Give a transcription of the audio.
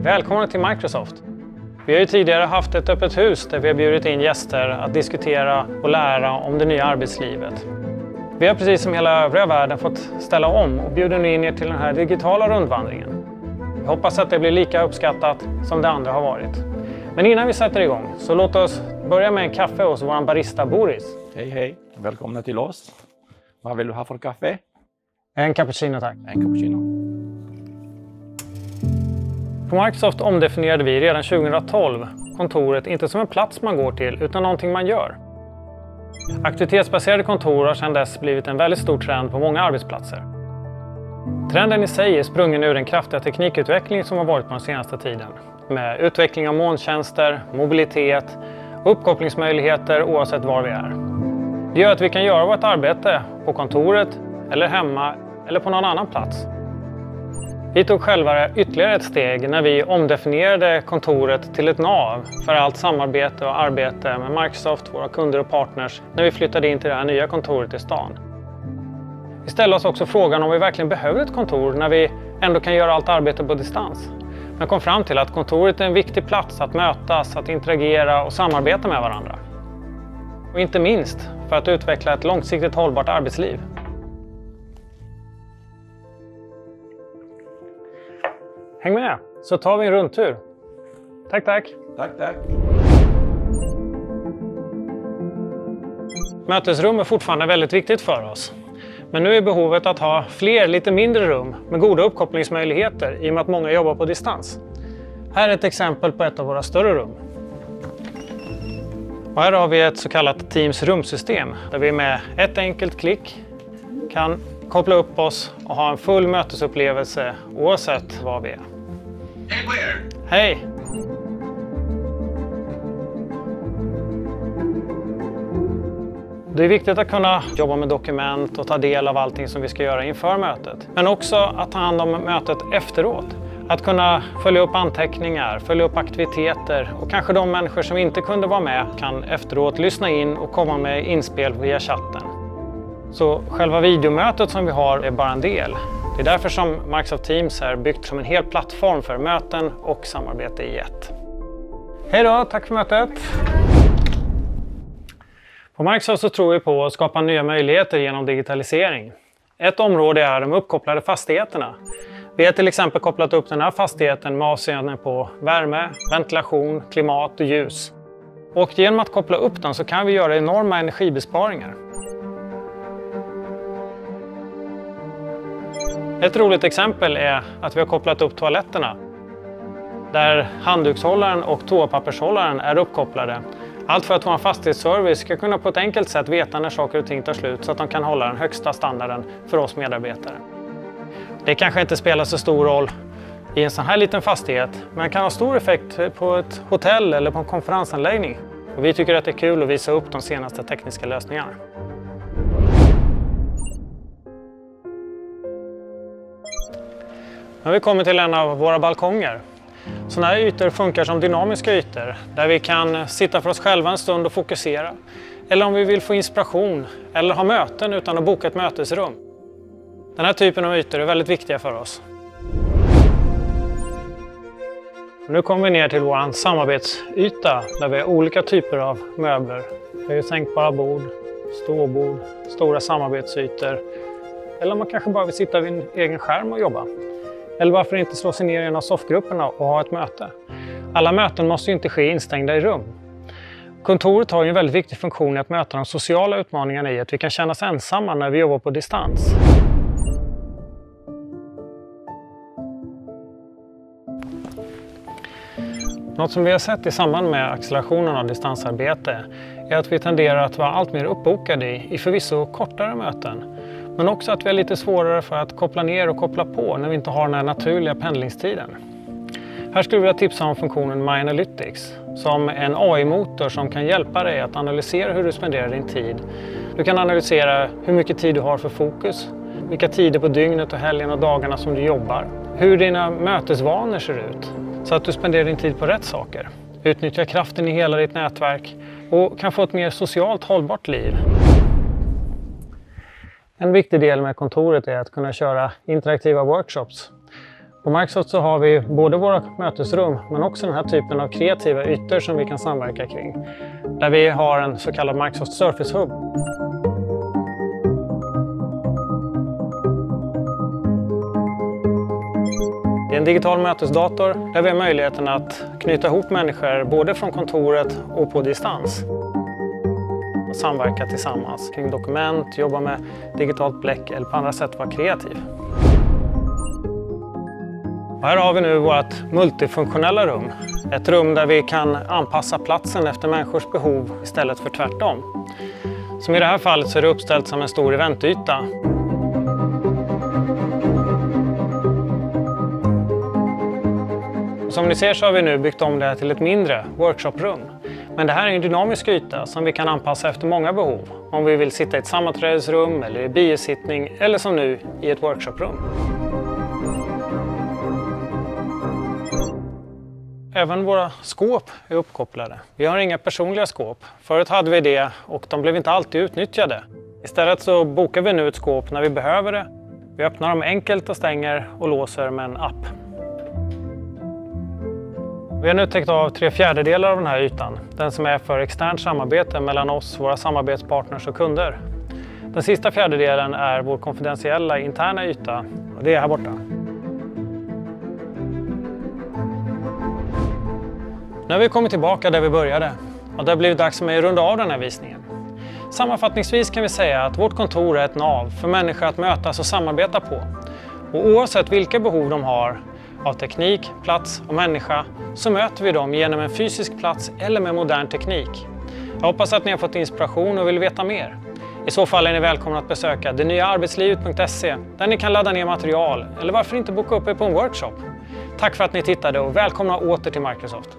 Välkomna till Microsoft. Vi har ju tidigare haft ett öppet hus där vi har bjudit in gäster att diskutera och lära om det nya arbetslivet. Vi har precis som hela övriga världen fått ställa om och bjuder nu in er till den här digitala rundvandringen. Vi hoppas att det blir lika uppskattat som det andra har varit. Men innan vi sätter igång så låt oss börja med en kaffe hos vår barista Boris. Hej hej, välkomna till oss. Vad vill du ha för kaffe? En cappuccino tack. En cappuccino. På Microsoft omdefinierade vi redan 2012 kontoret inte som en plats man går till utan någonting man gör. Aktivitetsbaserade kontor har sedan dess blivit en väldigt stor trend på många arbetsplatser. Trenden i sig är sprungen ur den kraftiga teknikutveckling som har varit på den senaste tiden. Med utveckling av molntjänster, mobilitet och uppkopplingsmöjligheter oavsett var vi är. Det gör att vi kan göra vårt arbete på kontoret eller hemma eller på någon annan plats. Vi tog själva ytterligare ett steg när vi omdefinierade kontoret till ett nav för allt samarbete och arbete med Microsoft, våra kunder och partners när vi flyttade in till det här nya kontoret i stan. Vi ställde oss också frågan om vi verkligen behöver ett kontor när vi ändå kan göra allt arbete på distans. Men kom fram till att kontoret är en viktig plats att mötas, att interagera och samarbeta med varandra. Och inte minst för att utveckla ett långsiktigt hållbart arbetsliv. Häng med, så tar vi en rundtur. Tack, tack. Tack, tack. Mötesrum är fortfarande väldigt viktigt för oss. Men nu är behovet att ha fler lite mindre rum med goda uppkopplingsmöjligheter i och med att många jobbar på distans. Här är ett exempel på ett av våra större rum. Och här har vi ett så kallat Teams rumsystem där vi med ett enkelt klick kan koppla upp oss och ha en full mötesupplevelse oavsett var vi är. Hej! Det är viktigt att kunna jobba med dokument och ta del av allting som vi ska göra inför mötet. Men också att ta hand om mötet efteråt. Att kunna följa upp anteckningar, följa upp aktiviteter och kanske de människor som inte kunde vara med kan efteråt lyssna in och komma med inspel via chatten. Så själva videomötet som vi har är bara en del. Det är därför som Microsoft Teams är byggt som en hel plattform för möten och samarbete i ett. Hej då, tack för mötet! På Microsoft så tror vi på att skapa nya möjligheter genom digitalisering. Ett område är de uppkopplade fastigheterna. Vi har till exempel kopplat upp den här fastigheten med avseende på värme, ventilation, klimat och ljus. Och genom att koppla upp den så kan vi göra enorma energibesparingar. Ett roligt exempel är att vi har kopplat upp toaletterna. Där handdukshållaren och toapappershållaren är uppkopplade. Allt för att vår fastighetsservice ska kunna på ett enkelt sätt veta när saker och ting tar slut så att de kan hålla den högsta standarden för oss medarbetare. Det kanske inte spelar så stor roll i en sån här liten fastighet, men kan ha stor effekt på ett hotell eller på en konferensanläggning. Och vi tycker att det är kul att visa upp de senaste tekniska lösningarna. Nu har vi kommit till en av våra balkonger. Sådana här ytor funkar som dynamiska ytor där vi kan sitta för oss själva en stund och fokusera. Eller om vi vill få inspiration eller ha möten utan att boka ett mötesrum. Den här typen av ytor är väldigt viktiga för oss. Nu kommer vi ner till vår samarbetsyta där vi har olika typer av möbler. Vi har sänkbara bord, ståbord, stora samarbetsytor. Eller man kanske bara vill sitta vid en egen skärm och jobba. Eller varför inte slå sig ner i en av soffgrupperna och ha ett möte. Alla möten måste ju inte ske instängda i rum. Kontoret har ju en väldigt viktig funktion i att möta de sociala utmaningarna i att vi kan känna oss ensamma när vi jobbar på distans. Något som vi har sett i samband med accelerationen av distansarbete är att vi tenderar att vara allt mer uppbokade i förvisso kortare möten. Men också att vi är lite svårare för att koppla ner och koppla på när vi inte har den här naturliga pendlingstiden. Här skulle vi vilja tipsa om funktionen My Analytics som är en AI-motor som kan hjälpa dig att analysera hur du spenderar din tid. Du kan analysera hur mycket tid du har för fokus, vilka tider på dygnet och helgen och dagarna som du jobbar, hur dina mötesvanor ser ut så att du spenderar din tid på rätt saker. Utnyttja kraften i hela ditt nätverk och kan få ett mer socialt hållbart liv. En viktig del med kontoret är att kunna köra interaktiva workshops. På Microsoft så har vi både våra mötesrum men också den här typen av kreativa ytor som vi kan samverka kring. Där vi har en så kallad Microsoft Surface Hub. Det är en digital mötesdator där vi har möjligheten att knyta ihop människor både från kontoret och på distans. Samverka tillsammans kring dokument, jobba med digitalt bläck eller på andra sätt vara kreativ. Och här har vi nu vårt multifunktionella rum. Ett rum där vi kan anpassa platsen efter människors behov istället för tvärtom. Som i det här fallet så är det uppställt som en stor eventyta. Som ni ser så har vi nu byggt om det här till ett mindre workshoprum. Men det här är en dynamisk yta som vi kan anpassa efter många behov. Om vi vill sitta i ett sammanträdesrum eller i biosittning eller som nu i ett workshoprum. Även våra skåp är uppkopplade. Vi har inga personliga skåp. Förut hade vi det och de blev inte alltid utnyttjade. Istället så bokar vi nu ett skåp när vi behöver det. Vi öppnar dem enkelt och stänger och låser med en app. Vi har nu täckt av 3/4 av den här ytan. Den som är för externt samarbete mellan oss, våra samarbetspartners och kunder. Den sista 1/4 är vår konfidentiella interna yta och det är här borta. Nu har vi kommit tillbaka där vi började och det har blivit dags för mig att runda av den här visningen. Sammanfattningsvis kan vi säga att vårt kontor är ett nav för människor att mötas och samarbeta på. Och oavsett vilka behov de har av teknik, plats och människa så möter vi dem genom en fysisk plats eller med modern teknik. Jag hoppas att ni har fått inspiration och vill veta mer. I så fall är ni välkomna att besöka denyaarbetslivet.se där ni kan ladda ner material eller varför inte boka upp er på en workshop. Tack för att ni tittade och välkomna åter till Microsoft.